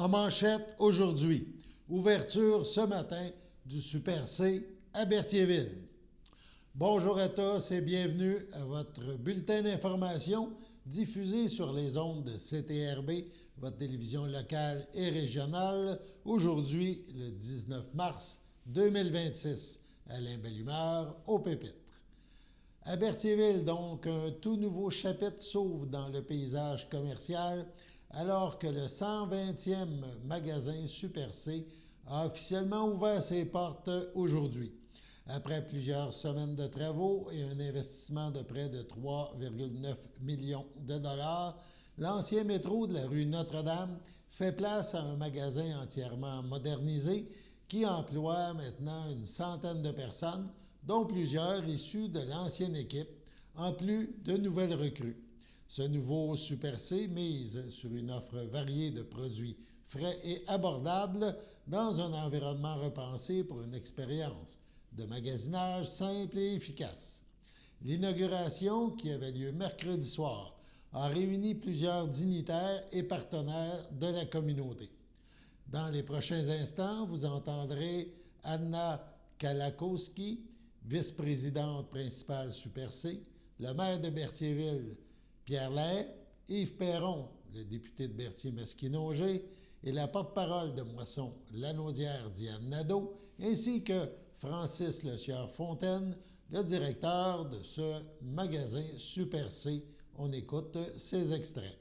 En manchette aujourd'hui, ouverture ce matin du Super C à Berthierville. Bonjour à tous et bienvenue à votre bulletin d'information diffusé sur les ondes de CTRB, votre télévision locale et régionale, aujourd'hui le 19 mars 2026. Alain Bellumeur au pépitre. À Berthierville, donc, un tout nouveau chapitre s'ouvre dans le paysage commercial alors que le 120e magasin Super C a officiellement ouvert ses portes aujourd'hui. Après plusieurs semaines de travaux et un investissement de près de 3,9 millions de dollars, l'ancien métro de la rue Notre-Dame fait place à un magasin entièrement modernisé qui emploie maintenant une centaine de personnes, dont plusieurs issus de l'ancienne équipe, en plus de nouvelles recrues. Ce nouveau Super C mise sur une offre variée de produits frais et abordables dans un environnement repensé pour une expérience de magasinage simple et efficace. L'inauguration, qui avait lieu mercredi soir, a réuni plusieurs dignitaires et partenaires de la communauté. Dans les prochains instants, vous entendrez Anna Kalakowski, vice-présidente principale Super C, le maire de Berthierville, Pierre Lahaye, Yves Perron, le député de Berthier-Masquinongé, et la porte-parole de Moisson-Lanaudière, Diane Nadeau, ainsi que Francis Le Sieur-Fontaine, le directeur de ce magasin Super C. On écoute ces extraits.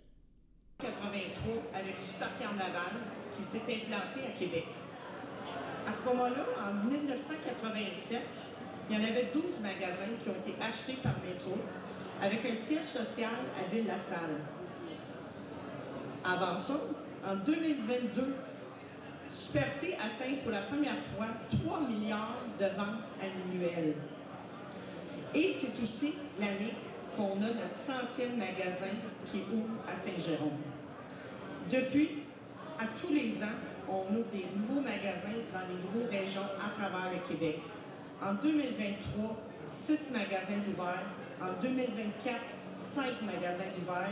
1983 avec Super Carnaval qui s'est implanté à Québec. À ce moment-là, en 1987, il y en avait 12 magasins qui ont été achetés par Métro avec un siège social à Ville-la-Salle. Avant ça, en 2022, Super C atteint pour la première fois 3 milliards de ventes annuelles. Et c'est aussi l'année qu'on a notre 100e magasin qui ouvre à Saint-Jérôme. Depuis, à tous les ans, on ouvre des nouveaux magasins dans les nouvelles régions à travers le Québec. En 2023, 6 magasins d'ouvert. En 2024, 5 magasins d'ouvert.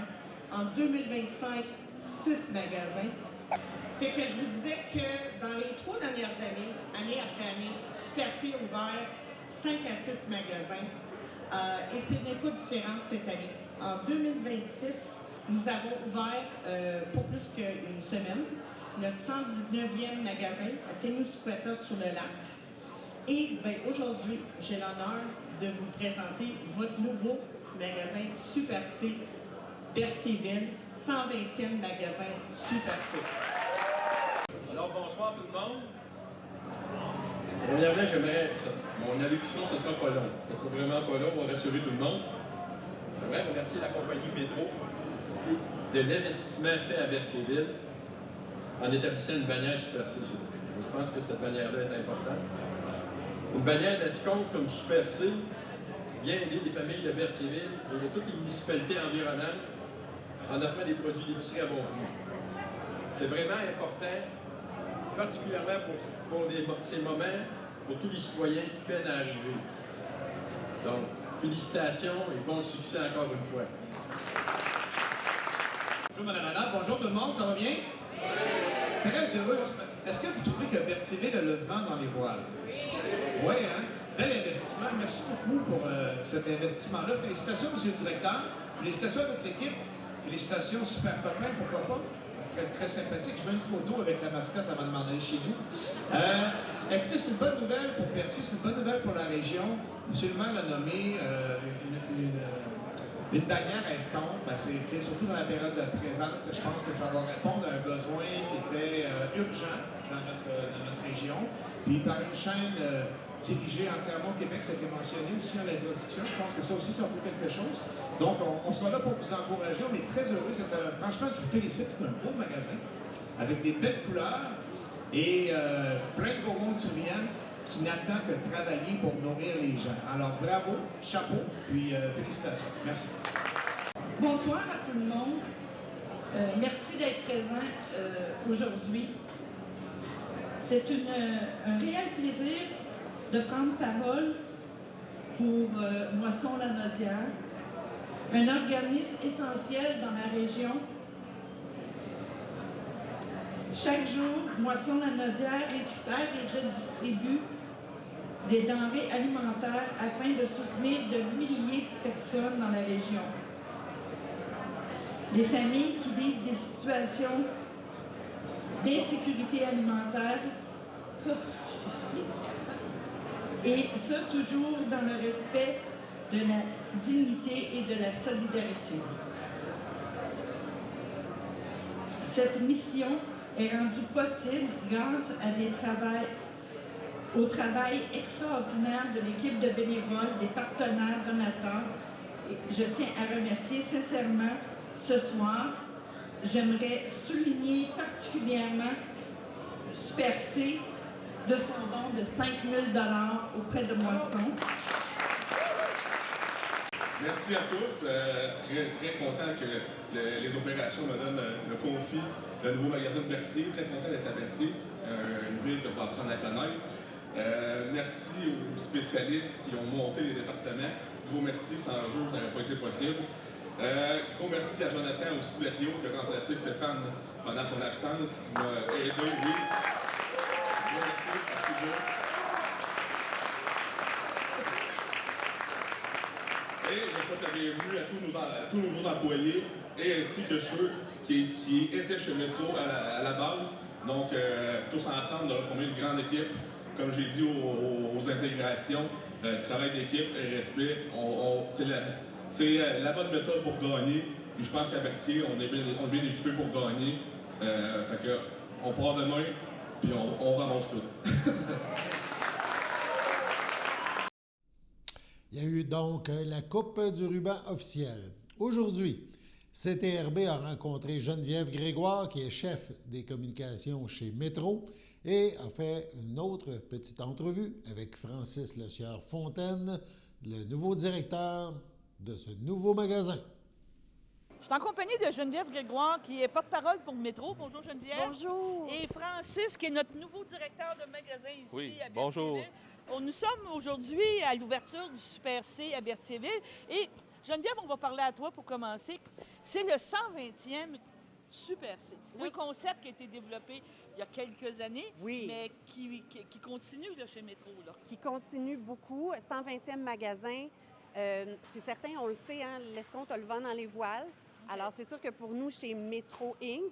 En 2025, 6 magasins. Fait que je vous disais que dans les 3 dernières années, année après année, Super C a ouvert 5 à 6 magasins. Et ce n'est pas différent cette année. En 2026, nous avons ouvert pour plus qu'une semaine notre 119e magasin à Témiscouata sur le lac. Et aujourd'hui, j'ai l'honneur de vous présenter votre nouveau magasin Super C Berthierville, 120e magasin Super C. Alors bonsoir tout le monde. Premièrement, j'aimerais, mon allocution, ce ne sera pas long. Ce ne sera vraiment pas long, on va rassurer tout le monde. J'aimerais remercier la compagnie Métro de l'investissement fait à Berthierville en établissant une bannière Super C. Je pense que cette bannière-là est importante. Une bannière d'escompte comme Super C vient aider les familles de Berthierville et de toutes les municipalités environnantes en offrant des produits d'épicerie à bon prix. C'est vraiment important, particulièrement pour ces moments, pour tous les citoyens qui peinent à arriver. Donc, félicitations et bon succès encore une fois. Bonjour Mme Anna, bonjour tout le monde, ça va bien? Oui! Très heureux. Est-ce que vous trouvez que Berthierville a le vent dans les voiles? Oui, hein? Bel investissement. Merci beaucoup pour cet investissement-là. Félicitations, M. le directeur. Félicitations à toute l'équipe. Félicitations, super copain, pourquoi pas? Très, très sympathique. Je veux une photo avec la mascotte avant de m'en aller chez nous. Écoutez, c'est une bonne nouvelle pour Berthier, c'est une bonne nouvelle pour la région. M. le maire l'a nommé une bannière à escompte. C'est surtout dans la période présente, je pense que ça va répondre à un besoin qui était urgent dans notre région. Puis par une chaîne dirigée entièrement au Québec, ça a été mentionné aussi à l'introduction. Je pense que ça aussi, ça vaut quelque chose. Donc, on sera là pour vous encourager. On est très heureux. Franchement, je vous félicite. C'est un beau magasin avec des belles couleurs et plein de beaux mondes souriants qui n'attend que travailler pour nourrir les gens. Alors, bravo, chapeau, puis félicitations. Merci. Bonsoir à tout le monde. Merci d'être présent aujourd'hui. C'est un réel plaisir de prendre parole pour Moisson-Lanaudière, un organisme essentiel dans la région Chaque jour, Moisson Lanaudière récupère et redistribue des denrées alimentaires afin de soutenir de milliers de personnes dans la région. Des familles qui vivent des situations d'insécurité alimentaire, et ce, toujours dans le respect de la dignité et de la solidarité. Cette mission est rendue possible grâce au travail extraordinaire de l'équipe de bénévoles, des partenaires donateurs. Et je tiens à remercier sincèrement ce soir. J'aimerais souligner particulièrement Super C de son don de 5 000 $ auprès de Moisson. Merci à tous. Très content que les opérations me donnent le confit, le nouveau magasin de Berthier. Très content d'être à Berthier, une ville que je vais apprendre à connaître. Merci aux spécialistes qui ont monté les départements. Gros merci, sans eux, ça n'aurait pas été possible. Gros merci à Jonathan aussi Berriot qui a remplacé Stéphane pendant son absence, qui m'a aidé, oui. Gros merci beaucoup. Et je souhaite la bienvenue à tous nos nouveaux employés et ainsi que ceux qui étaient chez Métro à la base. Donc, tous ensemble, on a formé une grande équipe. Comme j'ai dit aux intégrations, travail d'équipe et respect, c'est la bonne méthode pour gagner. Puis je pense qu'à Berthier, on est bien équipé pour gagner. Fait que, on part demain, puis on ramasse tout. Il y a eu donc la Coupe du ruban officielle. Aujourd'hui, CTRB a rencontré Geneviève Grégoire, qui est chef des communications chez Métro, et a fait une autre petite entrevue avec Francis Lecieur-Fontaine, le nouveau directeur de ce nouveau magasin. Je suis en compagnie de Geneviève Grégoire, qui est porte-parole pour Métro. Bonjour Geneviève. Bonjour. Et Francis, qui est notre nouveau directeur de magasin ici à Berthierville. Bonjour. Nous sommes aujourd'hui à l'ouverture du Super C à Berthierville. Et Geneviève, on va parler à toi pour commencer. C'est le 120e Super C. C'est un concept qui a été développé il y a quelques années, mais qui continue là, chez Métro. Là. Qui continue beaucoup. 120e magasin. C'est certain, on le sait, hein, l'escompte a le vent dans les voiles. Alors, c'est sûr que pour nous, chez Métro Inc.,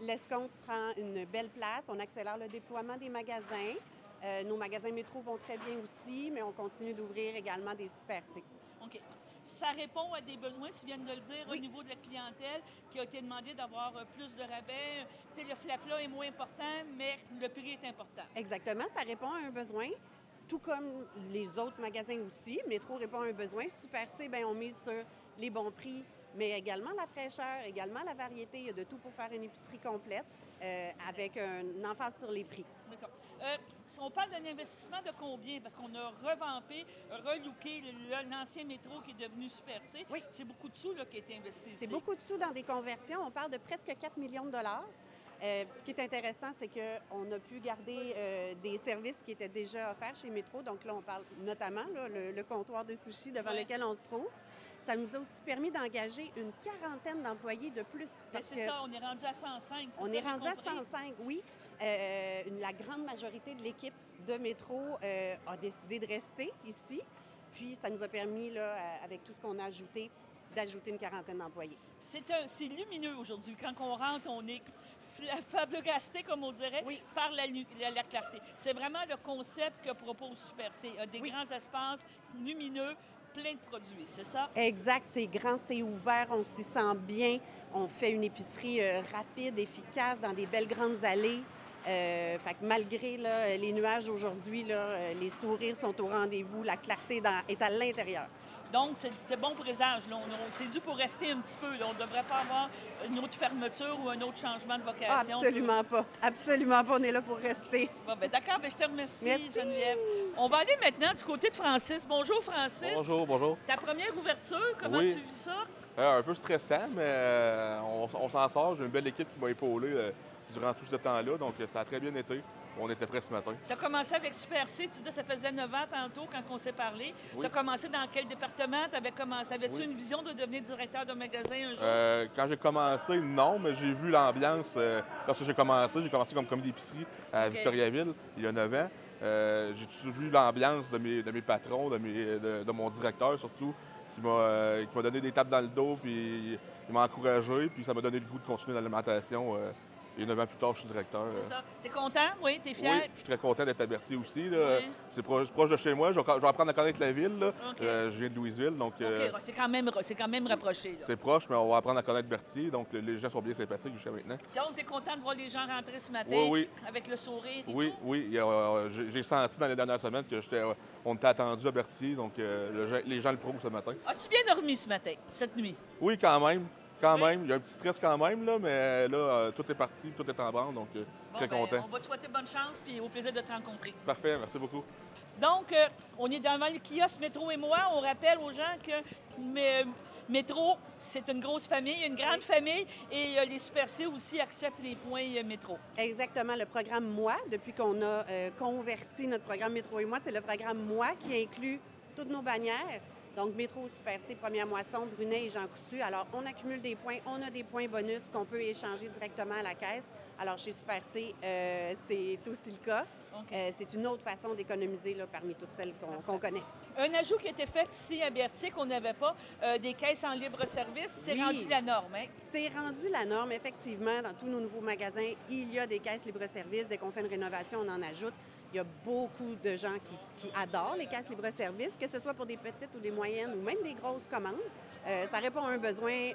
l'escompte prend une belle place. On accélère le déploiement des magasins. Nos magasins Métro vont très bien aussi, mais on continue d'ouvrir également des Super C. OK. Ça répond à des besoins, tu viens de le dire, au niveau de la clientèle, qui a été demandé d'avoir plus de rabais. Tu sais, le flafla est moins important, mais le prix est important. Exactement, ça répond à un besoin. Tout comme les autres magasins aussi, Métro répond à un besoin. Super C, bien, on mise sur les bons prix, mais également la fraîcheur, également la variété. Il y a de tout pour faire une épicerie complète avec un emphase sur les prix. D'accord. Si on parle d'un investissement de combien? Parce qu'on a revampé, relooké l'ancien métro qui est devenu Super C. Oui. C'est beaucoup de sous là, qui a été investi ici. C'est beaucoup de sous dans des conversions. On parle de presque 4 millions de dollars. Ce qui est intéressant, c'est qu'on a pu garder des services qui étaient déjà offerts chez Métro. Donc là, on parle notamment là, le comptoir de sushi devant lequel on se trouve. Ça nous a aussi permis d'engager une quarantaine d'employés de plus. C'est ça, on est rendu à 105. On est rendu à 105, oui. La grande majorité de l'équipe de Métro a décidé de rester ici. Puis ça nous a permis, là, avec tout ce qu'on a ajouté, d'ajouter une quarantaine d'employés. C'est lumineux aujourd'hui. Quand on rentre, on est flabbergasté, comme on dirait, par la clarté. C'est vraiment le concept que propose Super C. Des grands espaces lumineux, plein de produits, c'est ça? Exact, c'est grand, c'est ouvert, on s'y sent bien. On fait une épicerie rapide, efficace, dans des belles grandes allées. Fait que malgré là, les nuages aujourd'hui, là, les sourires sont au rendez-vous, la clarté est à l'intérieur. Donc, c'est bon présage. C'est dû pour rester un petit peu. Là. On ne devrait pas avoir une autre fermeture ou un autre changement de vocation. Absolument pas. Absolument pas. On est là pour rester. Bon, ben, d'accord. Ben, je te remercie, Merci. Geneviève. On va aller maintenant du côté de Francis. Bonjour, Francis. Bonjour. Ta première ouverture, comment tu vis ça? Un peu stressant, mais on s'en sort. J'ai une belle équipe qui m'a épaulé durant tout ce temps-là. Donc, ça a très bien été. on était prêts ce matin. Tu as commencé avec Super C, tu dis que ça faisait 9 ans tantôt quand on s'est parlé. Oui. Tu as commencé dans quel département? Avais-tu Oui. une vision de devenir directeur de magasin un jour? Quand j'ai commencé, non, mais j'ai vu l'ambiance. Lorsque j'ai commencé comme commis d'épicerie à OK. Victoriaville, il y a 9 ans. J'ai toujours vu l'ambiance de mes patrons, de mon directeur surtout, qui m'a donné des tapes dans le dos, puis il m'a encouragé, puis ça m'a donné le goût de continuer dans l'alimentation. Et 9 ans plus tard, je suis directeur. C'est ça. T'es content? Oui, t'es fier? Oui, je suis très content d'être à Berthier aussi. Là. Oui. C'est proche de chez moi. Je vais apprendre à connaître la ville. Là. OK. Je viens de Louisville, donc OK, c'est quand même rapproché. Là. c'est proche, mais on va apprendre à connaître Berthier. Donc les gens sont bien sympathiques jusqu'à maintenant. Donc, t'es content de voir les gens rentrer ce matin Oui. avec le sourire et Oui, tout? oui. J'ai senti dans les dernières semaines on était attendu à Berthier, donc les gens le prouvent ce matin. As-tu bien dormi ce matin, cette nuit? Oui, quand même. Quand Oui. même. Il y a un petit stress quand même, là, mais là, tout est parti, tout est en branle, donc très Bon, content. On va te souhaiter bonne chance et au plaisir de te rencontrer. Parfait, merci beaucoup. Donc, on est devant le kiosque Métro et moi. On rappelle aux gens que Métro, c'est une grosse famille, une grande famille, et les Super C aussi acceptent les points Métro. Exactement. Le programme Moi, depuis qu'on a converti notre programme Métro et moi, c'est le programme Moi qui inclut toutes nos bannières. Donc, Métro, Super C, Première Moisson, Brunet et Jean Coutu. Alors, on accumule des points. On a des points bonus qu'on peut échanger directement à la caisse. Alors, chez Super C, c'est aussi le cas. OK. C'est une autre façon d'économiser là, parmi toutes celles qu'on connaît. Un ajout qui a été fait ici à Berthier qu'on n'avait pas, des caisses en libre-service, c'est Oui. rendu la norme, hein? C'est rendu la norme, effectivement. Dans tous nos nouveaux magasins, il y a des caisses libre-service. Dès qu'on fait une rénovation, on en ajoute. Il y a beaucoup de gens qui adorent les caisses libre-service, que ce soit pour des petites ou des moyennes ou même des grosses commandes. Ça répond à un besoin,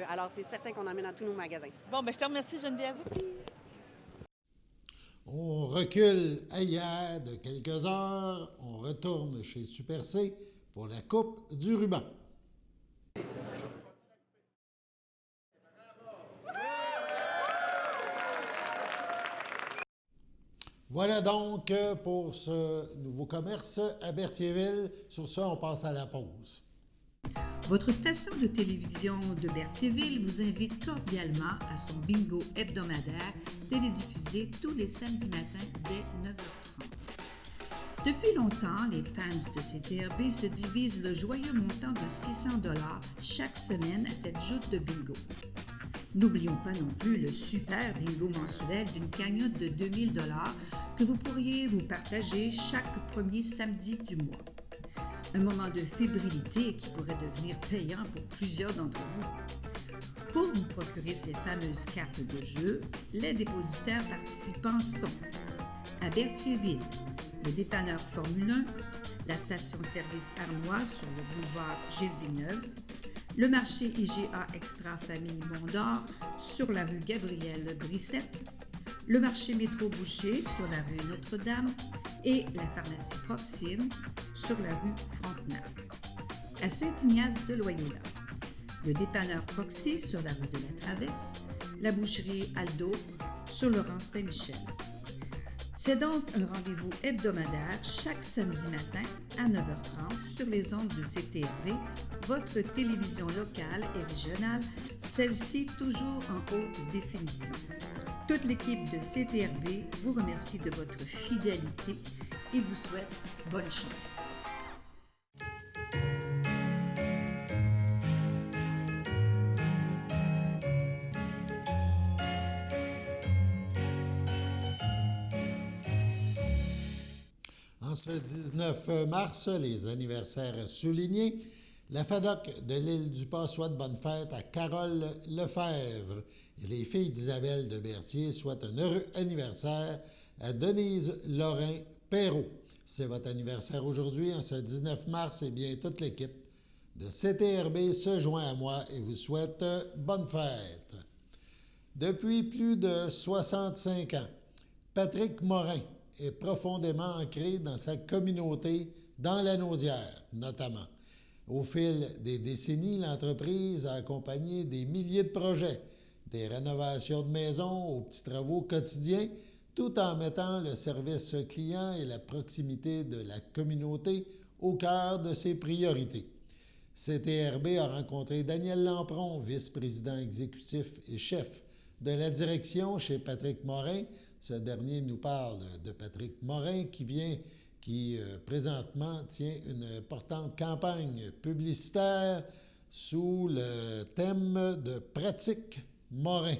alors c'est certain qu'on en met dans tous nos magasins. Bon, bien, je te remercie, Geneviève. On recule à hier de quelques heures. On retourne chez Super C pour la coupe du ruban. Voilà donc pour ce nouveau commerce à Berthierville. Sur ça, on passe à la pause. Votre station de télévision de Berthierville vous invite cordialement à son bingo hebdomadaire télédiffusé tous les samedis matins dès 9h30. Depuis longtemps, les fans de CTRB se divisent le joyeux montant de 600 $ chaque semaine à cette joute de bingo. N'oublions pas non plus le super bingo mensuel d'une cagnotte de 2000 $ que vous pourriez vous partager chaque premier samedi du mois. Un moment de fébrilité qui pourrait devenir payant pour plusieurs d'entre vous. Pour vous procurer ces fameuses cartes de jeu, les dépositaires participants sont à Berthierville, le dépanneur Formule 1, la station-service Arnois sur le boulevard Gilles Villeneuve, le marché IGA Extra Famille Mont-d'Or sur la rue Gabrielle Brissette, le marché Métro Boucher sur la rue Notre-Dame et la pharmacie Proxime sur la rue Frontenac. À Saint-Ignace de Loyola, le dépanneur Proxy sur la rue de la Traverse, la boucherie Aldo sur le rang Saint-Michel. C'est donc un rendez-vous hebdomadaire chaque samedi matin à 9h30 sur les ondes de CTRB, votre télévision locale et régionale, celle-ci toujours en haute définition. Toute l'équipe de CTRB vous remercie de votre fidélité et vous souhaite bonne chance. En ce 19 mars, les anniversaires soulignés, la FADOC de l'Île-du-Pas souhaite bonne fête à Carole Lefebvre et les filles d'Isabelle de Berthier souhaitent un heureux anniversaire à Denise Lorrain-Perrault. C'est votre anniversaire aujourd'hui, en ce 19 mars, et bien toute l'équipe de CTRB se joint à moi et vous souhaite bonne fête. Depuis plus de 65 ans, Patrick Morin est profondément ancré dans sa communauté, dans la Nausière notamment. Au fil des décennies, l'entreprise a accompagné des milliers de projets, des rénovations de maisons aux petits travaux quotidiens, tout en mettant le service client et la proximité de la communauté au cœur de ses priorités. CTRB a rencontré Daniel Lampron, vice-président exécutif et chef de la direction chez Patrick Morin, Ce dernier nous parle de Patrick Morin qui présentement tient une importante campagne publicitaire sous le thème de Pratique Morin.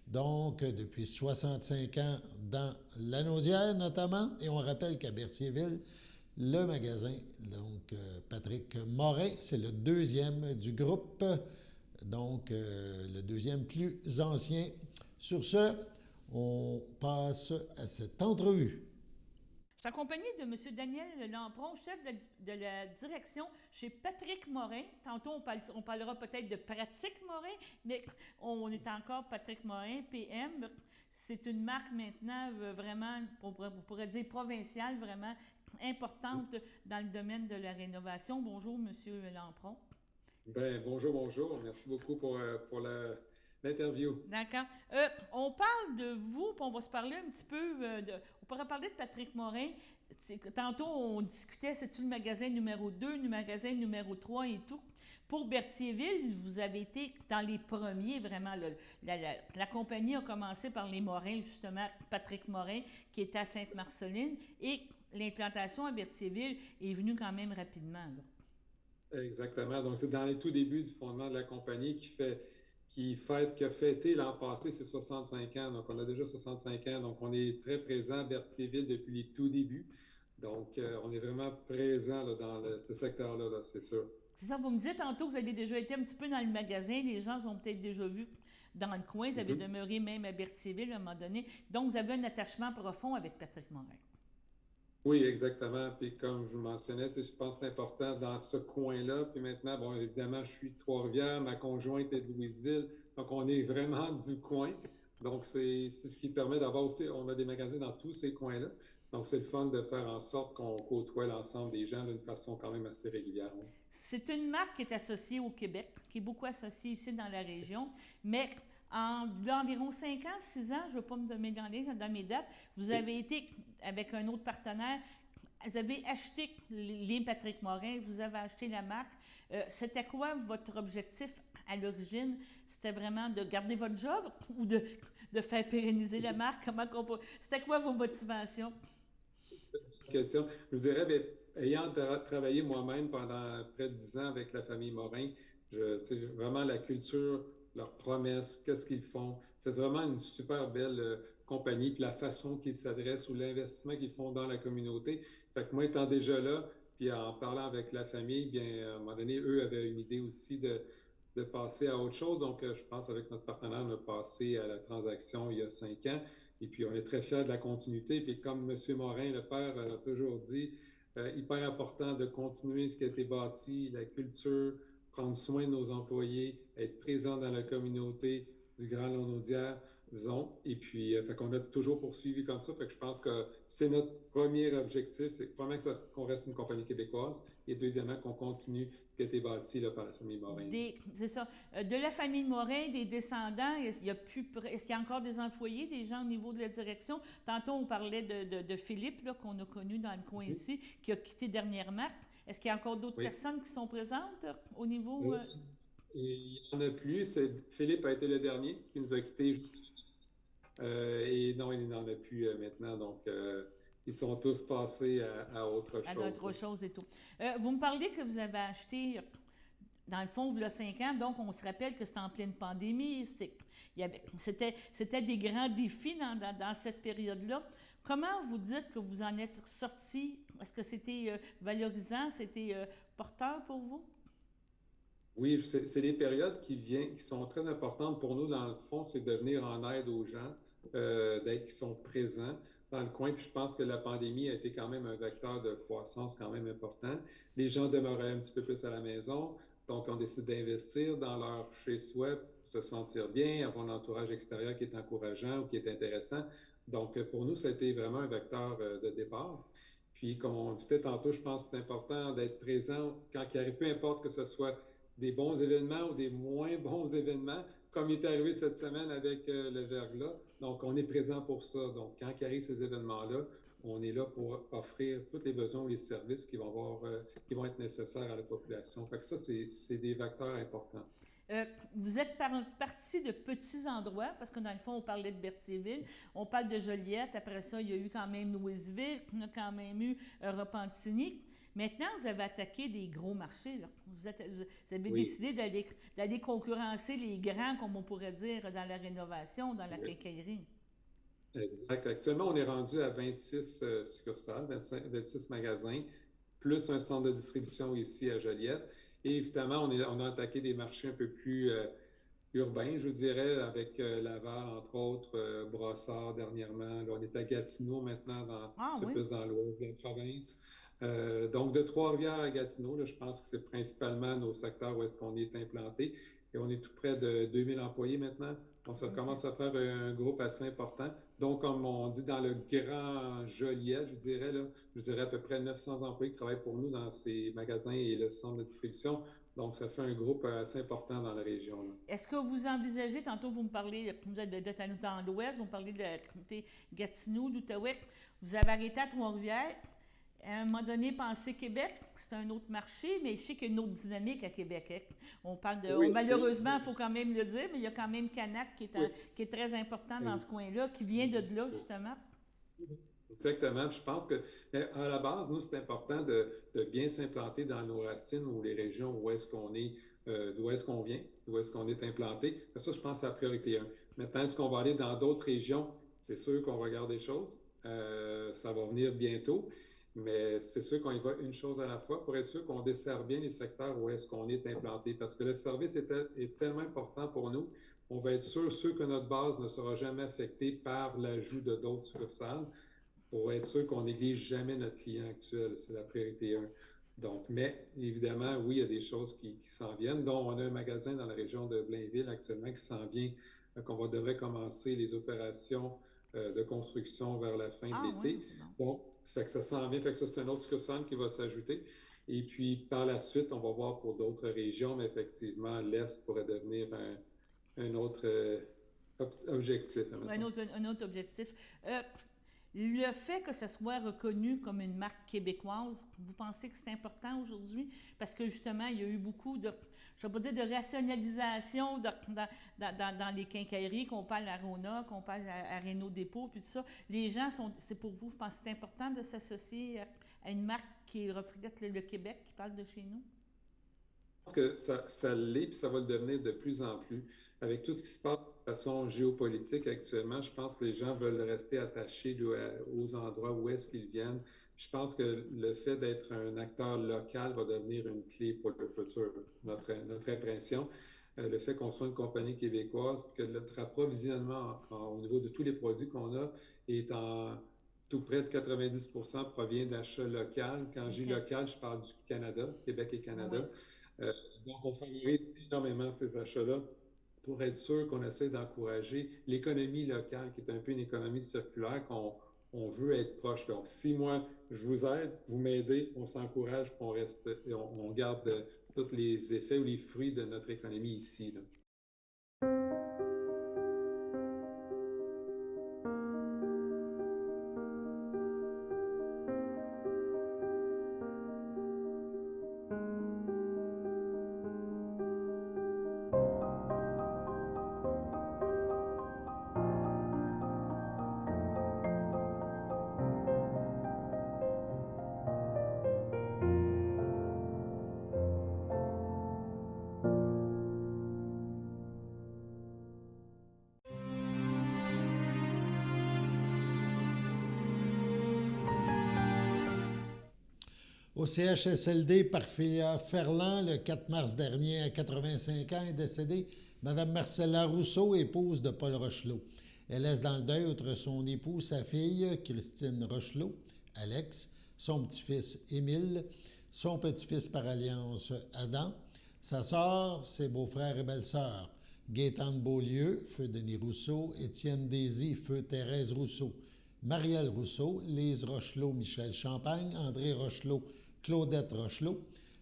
Donc, depuis 65 ans dans Lanaudière notamment, et on rappelle qu'à Berthierville, le magasin, donc Patrick Morin, c'est le deuxième du groupe, donc le deuxième plus ancien. Sur ce, on passe à cette entrevue. Je suis accompagnée de M. Daniel Lampron, chef de la direction chez Patrick Morin. Tantôt, on parlera peut-être de Pratique Morin, mais on est encore Patrick Morin, PM. C'est une marque maintenant vraiment, on pourrait dire provinciale, vraiment importante dans le domaine de la rénovation. Bonjour, M. Lampron. Bien, bonjour. Merci beaucoup pour l'interview. D'accord. On parle de vous, puis on va se parler un petit peu on pourrait parler de Patrick Morin. Tantôt, on discutait, c'est-tu le magasin numéro 2, le magasin numéro 3 et tout. Pour Berthierville, vous avez été dans les premiers, vraiment. La compagnie a commencé par les Morins, justement, Patrick Morin, qui était à Sainte-Marceline, et l'implantation à Berthierville est venue quand même rapidement, là. Exactement. Donc, c'est dans les tout débuts du fondement de la compagnie qui a fêté l'an passé ses 65 ans. Donc, on a déjà 65 ans. Donc, on est très présent à Berthierville depuis les tout débuts. Donc, on est vraiment présent là, dans ce secteur-là, là, c'est sûr. C'est ça, vous me dites tantôt que vous avez déjà été un petit peu dans le magasin. Les gens ont peut-être déjà vu dans le coin. Vous avez demeuré même à Berthierville à un moment donné. Donc, vous avez un attachement profond avec Patrick Morin. Oui, exactement. Puis comme je vous mentionnais, je pense que c'est important dans ce coin-là. Puis maintenant, bon, évidemment, je suis de Trois-Rivières, ma conjointe est de Louisville. Donc, on est vraiment du coin. Donc, c'est ce qui permet d'avoir aussi, on a des magasins dans tous ces coins-là. Donc, c'est le fun de faire en sorte qu'on côtoie l'ensemble des gens d'une façon quand même assez régulière. Oui. C'est une marque qui est associée au Québec, qui est beaucoup associée ici dans la région, mais environ 5 ans, 6 ans, je ne veux pas me mélanger dans mes dates, vous avez été avec un autre partenaire, vous avez acheté les Patrick Morin, vous avez acheté la marque. C'était quoi votre objectif à l'origine? C'était vraiment de garder votre job ou de faire pérenniser la marque? C'était quoi vos motivations? C'est une question. Je vous dirais, bien, ayant travaillé moi-même pendant près de 10 ans avec la famille Morin, vraiment la culture, leurs promesses, qu'est-ce qu'ils font. C'est vraiment une super belle compagnie, puis la façon qu'ils s'adressent ou l'investissement qu'ils font dans la communauté. Fait que moi, étant déjà là, puis en parlant avec la famille, bien, à un moment donné, eux avaient une idée aussi de passer à autre chose. Donc, je pense avec notre partenaire, on a passé à la transaction il y a 5 ans. Et puis, on est très fiers de la continuité. Puis, comme M. Morin, le père, a toujours dit, hyper important de continuer ce qui a été bâti, la culture, prendre soin de nos employés, être présent dans la communauté du Grand Lanaudière, disons. Et puis, fait qu'on a toujours poursuivi comme ça. Fait que je pense que c'est notre premier objectif. C'est premièrement qu'on reste une compagnie québécoise et deuxièmement qu'on continue ce qui a été bâti là, par la famille Morin. C'est ça. De la famille Morin, des descendants, est-ce qu'il y a encore des employés, des gens au niveau de la direction? Tantôt, on parlait de Philippe, là, qu'on a connu dans le coin ici, qui a quitté dernièrement. Est-ce qu'il y a encore d'autres personnes qui sont présentes au niveau... Il n'y en a plus. Philippe a été le dernier qui nous a quittés juste. Et non, il n'en a plus maintenant. Donc, ils sont tous passés à autre chose. À d'autres choses et tout. Vous me parlez que vous avez acheté, dans le fond, il y a 5 ans. Donc, on se rappelle que c'était en pleine pandémie. C'était des grands défis dans cette période-là. Comment vous dites que vous en êtes sorti? Est-ce que c'était valorisant? C'était porteur pour vous? Oui, c'est des périodes qui sont très importantes pour nous. Dans le fond, c'est de venir en aide aux gens, qui sont présents dans le coin. Puis je pense que la pandémie a été quand même un vecteur de croissance quand même important. Les gens demeuraient un petit peu plus à la maison. Donc, on décide d'investir dans leur chez-soi pour se sentir bien, avoir un entourage extérieur qui est encourageant ou qui est intéressant. Donc, pour nous, ça a été vraiment un vecteur de départ. Puis, comme on disait tantôt, je pense que c'est important d'être présent quand il arrive, peu importe que ce soit des bons événements ou des moins bons événements, comme il est arrivé cette semaine avec le verglas. Donc, on est présent pour ça. Donc, quand il arrive ces événements-là, on est là pour offrir tous les besoins ou les services qui vont être nécessaires à la population. Fait que ça, c'est des vecteurs importants. Vous êtes parti de petits endroits, parce que dans le fond, on parlait de Berthierville, on parle de Joliette, après ça, il y a eu quand même Louisville, on a quand même eu Repentigny. Maintenant, vous avez attaqué des gros marchés. Là. Vous avez décidé d'aller concurrencer les grands, comme on pourrait dire, dans la rénovation, dans la quincaillerie. Exact. Actuellement, on est rendu à 26 succursales, 26 magasins, plus un centre de distribution ici à Joliette. Et évidemment, on a attaqué des marchés un peu plus urbains, je dirais, avec Laval, entre autres, Brossard dernièrement. Là, on est à Gatineau maintenant, plus dans l'ouest de la province. Donc, de Trois-Rivières à Gatineau, là, je pense que c'est principalement nos secteurs où est-ce qu'on est implanté. Et on est tout près de 2000 employés maintenant. Donc, ça commence à faire un groupe assez important. Donc, comme on dit dans le grand Joliette, je dirais à peu près 900 employés qui travaillent pour nous dans ces magasins et le centre de distribution. Donc, ça fait un groupe assez important dans la région. Là. Est-ce que vous envisagez, tantôt vous me parlez, vous êtes de l'Ouest, vous me parlez de Gatineau, l'Outaouais, vous avez arrêté à Trois-Rivières. À un moment donné, pensez Québec, c'est un autre marché, mais je sais qu'il y a une autre dynamique à Québec. Hein. On parle de. Malheureusement, il faut quand même le dire, mais il y a quand même Canac qui est très important dans ce coin-là, qui vient de là, justement. Exactement. Puis je pense que, à la base, nous, c'est important de bien s'implanter dans nos racines ou les régions où est-ce qu'on est, d'où est-ce qu'on vient, d'où est-ce qu'on est implanté. Ça, je pense que c'est la priorité 1. Maintenant, est-ce qu'on va aller dans d'autres régions? C'est sûr qu'on regarde des choses. Ça va venir bientôt. Mais c'est sûr qu'on y va une chose à la fois pour être sûr qu'on dessert bien les secteurs où est-ce qu'on est implanté. Parce que le service est tellement important pour nous. On va être sûr que notre base ne sera jamais affectée par l'ajout de d'autres succursales pour être sûr qu'on néglige jamais notre client actuel. C'est la priorité 1. Donc, mais évidemment, oui, il y a des choses qui s'en viennent, dont on a un magasin dans la région de Blainville actuellement qui s'en vient, devrait commencer les opérations de construction vers la fin de l'été. Donc, ça fait que ça s'en vient, fait que ça, c'est un autre succursale qui va s'ajouter. Et puis, par la suite, on va voir pour d'autres régions, mais effectivement, l'Est pourrait devenir un autre objectif. Un autre objectif. Le fait que ça soit reconnu comme une marque québécoise, vous pensez que c'est important aujourd'hui? Parce que justement, il y a eu beaucoup de, je ne vais pas dire de rationalisation dans les quincailleries, qu'on parle à Rona, qu'on parle à Renault Dépôt, puis tout ça. Les gens c'est pour vous pensez que c'est important de s'associer à une marque qui reflète le Québec, qui parle de chez nous? Je pense que ça l'est, puis ça va le devenir de plus en plus. Avec tout ce qui se passe de façon géopolitique actuellement, je pense que les gens veulent rester attachés aux endroits où est-ce qu'ils viennent. Je pense que le fait d'être un acteur local va devenir une clé pour le futur, notre impression. Le fait qu'on soit une compagnie québécoise, puis que notre approvisionnement au niveau de tous les produits qu'on a est tout près de 90% provient d'achats locaux. Quand je dis local, je parle du Canada, Québec et Canada. Donc, on favorise énormément ces achats-là pour être sûr qu'on essaie d'encourager l'économie locale, qui est un peu une économie circulaire qu'on veut être proche. Donc, si moi, je vous aide, vous m'aidez, on s'encourage, on garde tous les effets ou les fruits de notre économie ici, là. Au CHSLD Parfilla Ferland, le 4 mars dernier, à 85 ans, est décédée Mme Marcella Rousseau, épouse de Paul Rochelot. Elle laisse dans le deuil, outre son époux, sa fille, Christine Rochelot, Alex, son petit-fils, Émile, son petit-fils par alliance, Adam, sa sœur, ses beaux-frères et belles-sœurs, Gaétane Beaulieu, feu Denis Rousseau, Étienne Désy, feu Thérèse Rousseau, Marielle Rousseau, Lise Rochelot, Michel Champagne, André Rochelot, Claudette Rochelot,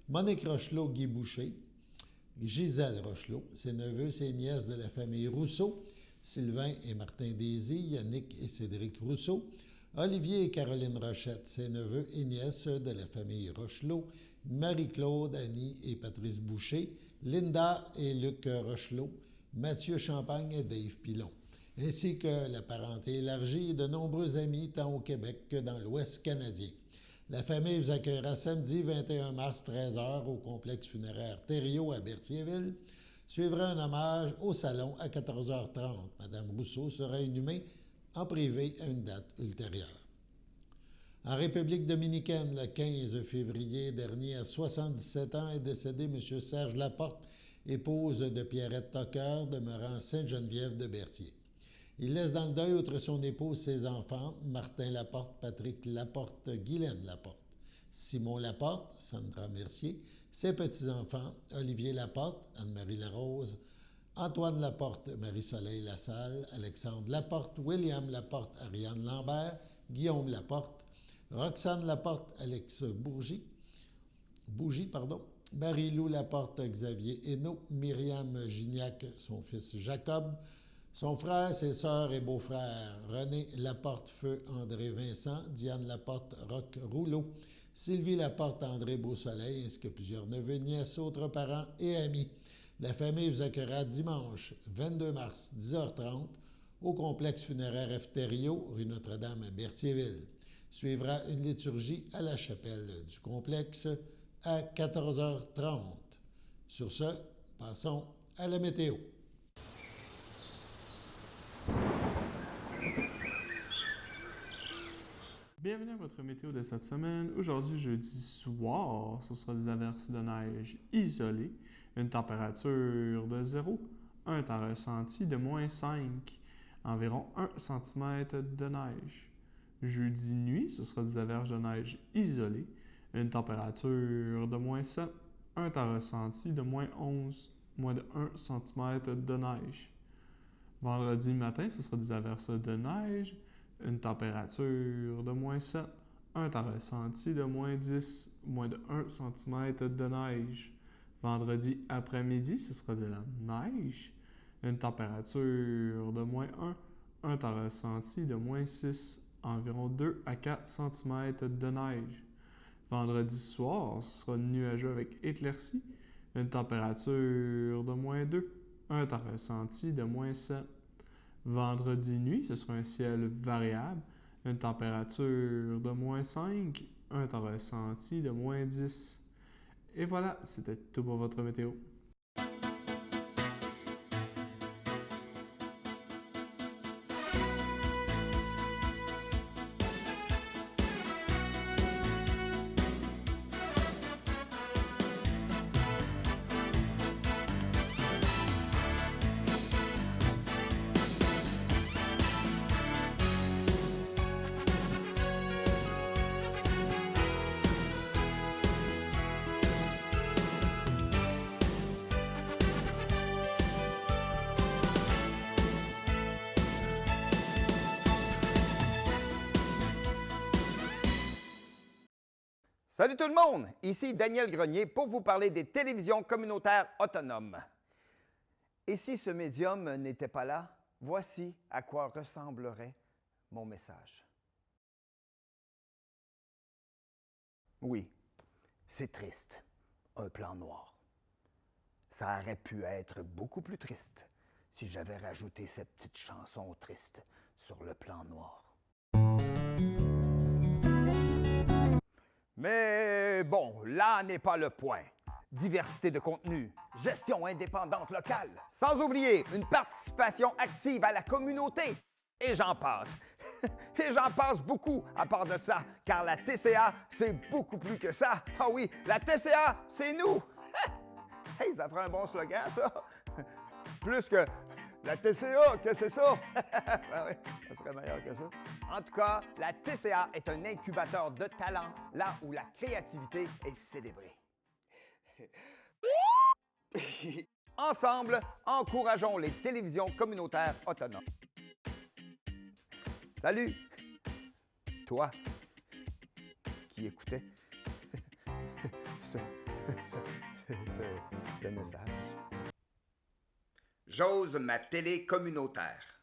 Monique Rochelot, Guy Boucher, Gisèle Rochelot, ses neveux, ses nièces de la famille Rousseau, Sylvain et Martin Désy, Yannick et Cédric Rousseau, Olivier et Caroline Rochette, ses neveux et nièces de la famille Rochelot, Marie-Claude, Annie et Patrice Boucher, Linda et Luc Rochelot, Mathieu Champagne et Dave Pilon, ainsi que la parenté élargie et de nombreux amis tant au Québec que dans l'Ouest canadien. La famille vous accueillera samedi 21 mars 13h au complexe funéraire Thériault à Berthierville. Suivra un hommage au salon à 14h30. Madame Rousseau sera inhumée en privé à une date ultérieure. En République dominicaine, le 15 février dernier, à 77 ans, est décédé M. Serge Laporte, épouse de Pierrette Tucker, demeurant Sainte-Geneviève de Berthier. Il laisse dans le deuil, outre son épouse, ses enfants, Martin Laporte, Patrick Laporte, Guylaine Laporte, Simon Laporte, Sandra Mercier, ses petits-enfants, Olivier Laporte, Anne-Marie Larose, Antoine Laporte, Marie-Soleil Lassalle, Alexandre Laporte, William Laporte, Ariane Lambert, Guillaume Laporte, Roxane Laporte, Alex Bougie, Marie-Lou Laporte, Xavier Hainaut, Myriam Gignac, son fils Jacob, son frère, ses sœurs et beaux-frères, René Laporte, Feu, André Vincent, Diane Laporte, Roch Rouleau, Sylvie Laporte, André Beausoleil, ainsi que plusieurs neveux, nièces, autres parents et amis. La famille vous accueillera dimanche 22 mars, 10h30, au complexe funéraire F. Thériault, rue Notre-Dame à Berthierville. Suivra une liturgie à la chapelle du complexe à 14h30. Sur ce, passons à la météo. Bienvenue à votre météo de cette semaine. Aujourd'hui, jeudi soir, ce sera des averses de neige isolées, une température de 0, un temps ressenti de moins 5, environ 1 cm de neige. Jeudi nuit, ce sera des averses de neige isolées, une température de moins 7, un temps ressenti de moins 11, moins de 1 cm de neige. Vendredi matin, ce sera des averses de neige, une température de moins 7, un temps ressenti de moins 10, moins de 1 cm de neige. Vendredi après-midi, ce sera de la neige, une température de moins 1, un temps ressenti de moins 6, environ 2 à 4 cm de neige. Vendredi soir, ce sera nuageux avec éclaircies, une température de moins 2, un temps ressenti de moins 7. Vendredi nuit, ce sera un ciel variable, une température de moins 5, un temps ressenti de moins 10. Et voilà, c'était tout pour votre météo. Salut tout le monde! Ici Daniel Grenier pour vous parler des télévisions communautaires autonomes. Et si ce médium n'était pas là, voici à quoi ressemblerait mon message. Oui, c'est triste, un plan noir. Ça aurait pu être beaucoup plus triste si j'avais rajouté cette petite chanson triste sur le plan noir. Mais bon, là n'est pas le point. Diversité de contenu, gestion indépendante locale, sans oublier une participation active à la communauté. Et j'en passe. Et j'en passe beaucoup à part de ça, car la TCA, c'est beaucoup plus que ça. Ah oui, la TCA, c'est nous. Hey, ça ferait un bon slogan, ça. Plus que la TCA, qu'est-ce que c'est ça? Ben oui, ça serait meilleur que ça. En tout cas, la TCA est un incubateur de talent, là où la créativité est célébrée. Ensemble, encourageons les télévisions communautaires autonomes. Salut! Toi qui écoutais ce message. J'ose ma télé communautaire.